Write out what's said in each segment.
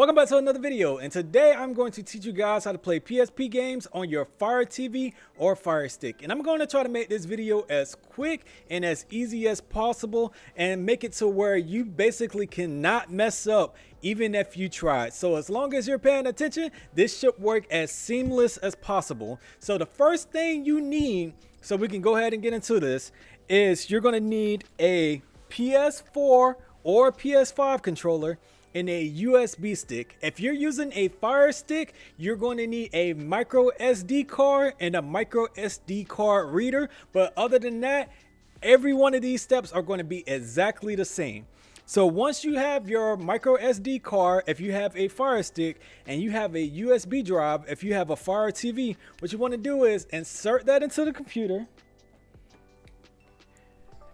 Welcome back to another video, and today I'm going to teach you guys how to play PSP games on your Firetv or Firestick. And I'm going to try to make this video as quick and as easy as possible and make it to where you basically cannot mess up even if you try. So as long as you're paying attention, this should work as seamless as possible. So the first thing you need, so we can go ahead and get into this, is you're going to need a PS4 or PS5 controller and a USB stick. If you're using a Fire Stick, you're going to need a micro SD card and a micro SD card reader. But other than that, every one of these steps are going to be exactly the same. So once you have your micro SD card, if you have a Fire Stick, and you have a USB drive, if you have a Fire TV, what you want to do is insert that into the computer.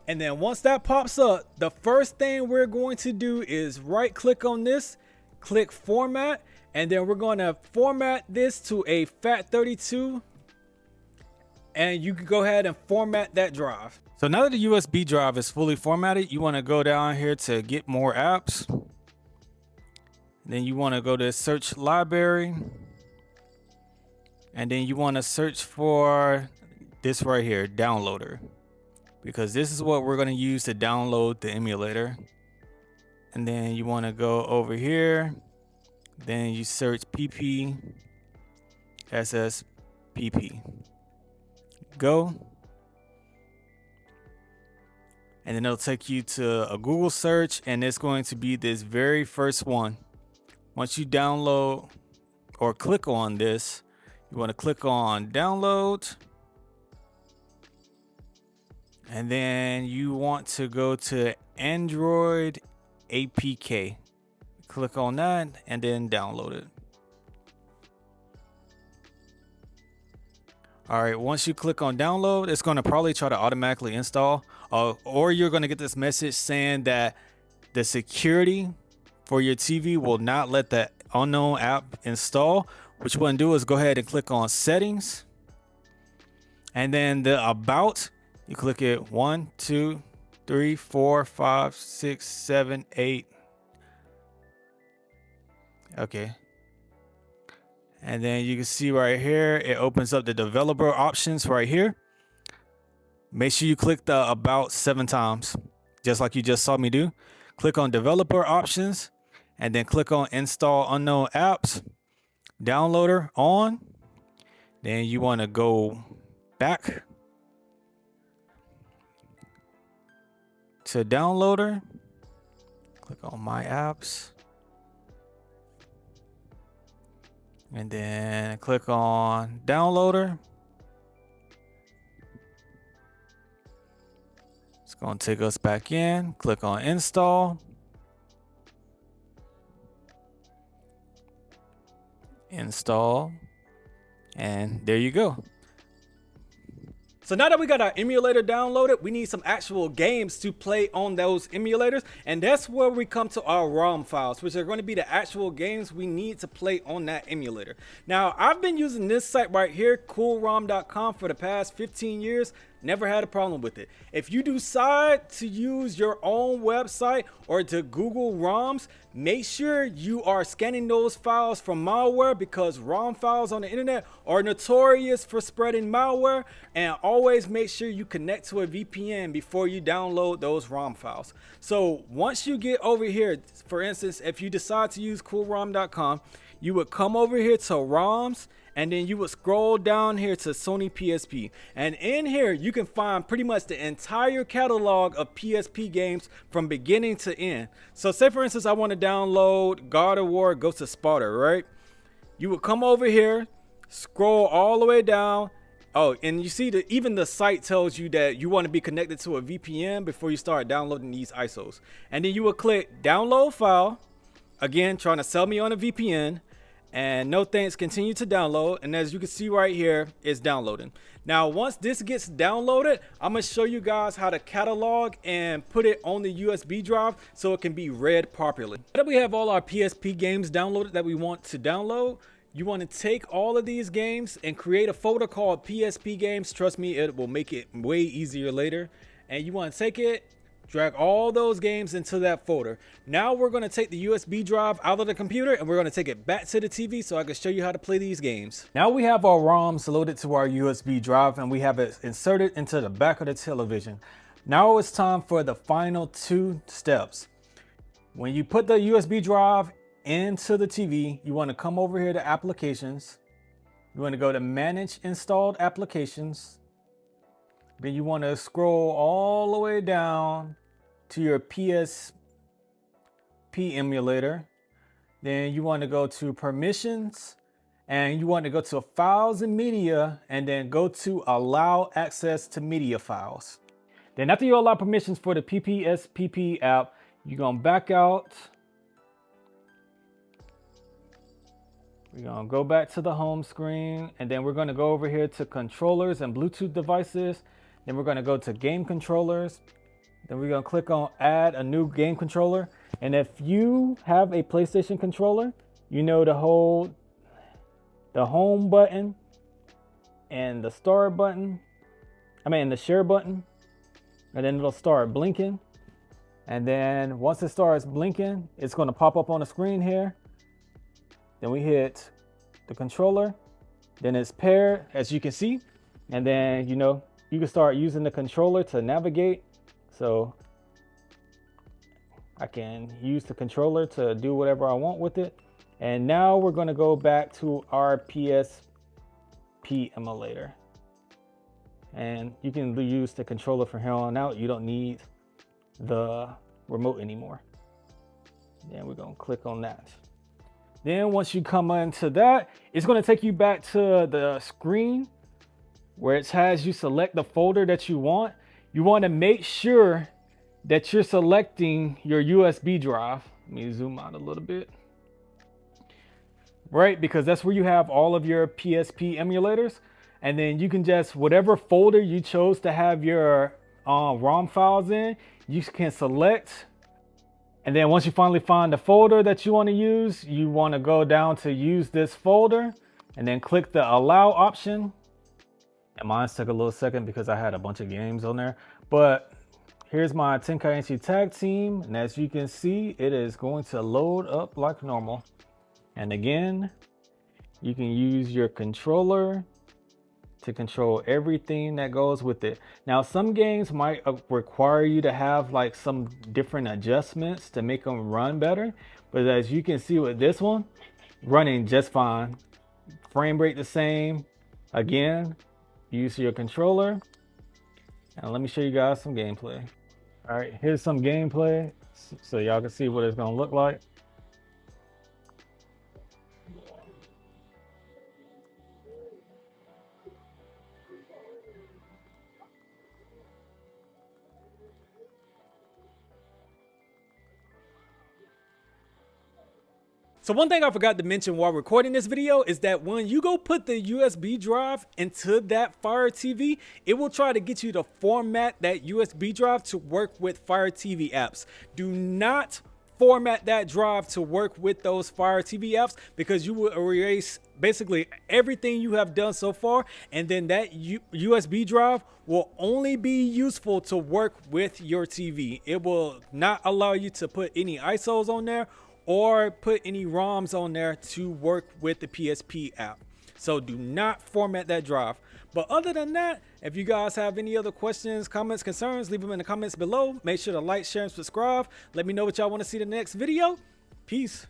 And then once that pops up, the first thing we're going to do is right click on this, click format, and then we're going to format this to a FAT32, and you can go ahead and format that drive. So now that the USB drive is fully formatted, you want to go down here to get more apps. Then you want to go to search library, and then you want to search for this right here, downloader, because this is what we're going to use to download the emulator. And then you want to go over here, then you search pp sspp, go, and then it'll take you to a Google search, and it's going to be this very first one. Once you download or click on this, you want to click on download. And then you want to go to Android APK. Click on that and then download it. All right, once you click on download, it's going to probably try to automatically install, or you're going to get this message saying that the security for your TV will not let the unknown app install. What you want to do is go ahead and click on settings, and then the about. You click it 1, 2, 3, 4, 5, 6, 7, 8. Okay. And then you can see right here, it opens up the developer options right here. Make sure you click the about 7 times, just like you just saw me do. Click on developer options, and then click on install unknown apps, downloader on. Then you want to go back to downloader, click on my apps, and then click on downloader. It's going to take us back in. Click on install, and there you go. So now that we got our emulator downloaded, we need some actual games to play on those emulators. And that's where we come to our ROM files, which are going to be the actual games we need to play on that emulator. Now, I've been using this site right here, coolrom.com, for the past 15 years. Never had a problem with it. If you decide to use your own website or to Google ROMs, make sure you are scanning those files from malware, because ROM files on the internet are notorious for spreading malware. And always make sure you connect to a VPN before you download those ROM files. So once you get over here, for instance, if you decide to use coolrom.com, you would come over here to ROMs, and then you would scroll down here to Sony PSP. And in here, you can find pretty much the entire catalog of PSP games from beginning to end. So say, for instance, I want to download God of War Ghost of Sparta, right? You would come over here, scroll all the way down. Oh, and you see that even the site tells you that you want to be connected to a VPN before you start downloading these ISOs. And then you would click download file. Again, trying to sell me on a VPN. And no thanks, continue to download. And as you can see right here, it's downloading. Now, once this gets downloaded, I'm going to show you guys how to catalog and put it on the USB drive so it can be read properly. Now that we have all our PSP games downloaded that we want to download, you want to take all of these games and create a folder called PSP games. Trust me, it will make it way easier later. And you want to take it, Drag all those games into that folder. Now we're going to take the USB drive out of the computer and we're going to take it back to the TV so I can show you how to play these games. Now we have our ROMs loaded to our USB drive and we have it inserted into the back of the television. Now it's time for the final 2 steps. When you put the USB drive into the TV, you want to come over here to Applications. You want to go to Manage Installed Applications. Then you want to scroll all the way down to your PSP emulator. Then you want to go to Permissions and you want to go to Files and Media and then go to Allow Access to Media Files. Then after you allow permissions for the PSP app, you're going to back out. We're going to go back to the home screen and then we're going to go over here to Controllers and Bluetooth Devices. Then we're going to go to Game Controllers. Then we're going to click on Add a new game controller. And if you have a PlayStation controller, you know to hold the home button and the start button. The share button. And then it'll start blinking. And then once it starts blinking, it's going to pop up on the screen here. Then we hit the controller. Then it's paired, as you can see. And then, you can start using the controller to navigate. So I can use the controller to do whatever I want with it. And now we're going to go back to our PSP emulator. And you can use the controller from here on out. You don't need the remote anymore. Then we're going to click on that. Then once you come into that, it's going to take you back to the screen where it has you select the folder that you want. You want to make sure that you're selecting your USB drive. Let me zoom out a little bit. Right, because that's where you have all of your PSP emulators. And then you can just, whatever folder you chose to have your ROM files in, you can select. And then once you finally find the folder that you want to use, you want to go down to use this folder and then click the allow option. And mine took a little second because I had a bunch of games on there. But here's my Tenkaichi Tag Team. And as you can see, it is going to load up like normal. And again, you can use your controller to control everything that goes with it. Now, some games might require you to have like some different adjustments to make them run better. But as you can see with this one, running just fine. Frame rate the same. Again, use your controller. And let me show you guys some gameplay. All right, here's some gameplay so y'all can see what it's gonna look like. So one thing I forgot to mention while recording this video is that when you go put the USB drive into that Fire TV, it will try to get you to format that USB drive to work with Fire TV apps. Do not format that drive to work with those Fire TV apps because you will erase basically everything you have done so far, and then that USB drive will only be useful to work with your TV. It will not allow you to put any ISOs on there or put any ROMs on there to work with the PSP app. So do not format that drive. But other than that, if you guys have any other questions, comments, concerns, leave them in the comments below. Make sure to like, share, and subscribe. Let me know what y'all want to see in the next video. Peace.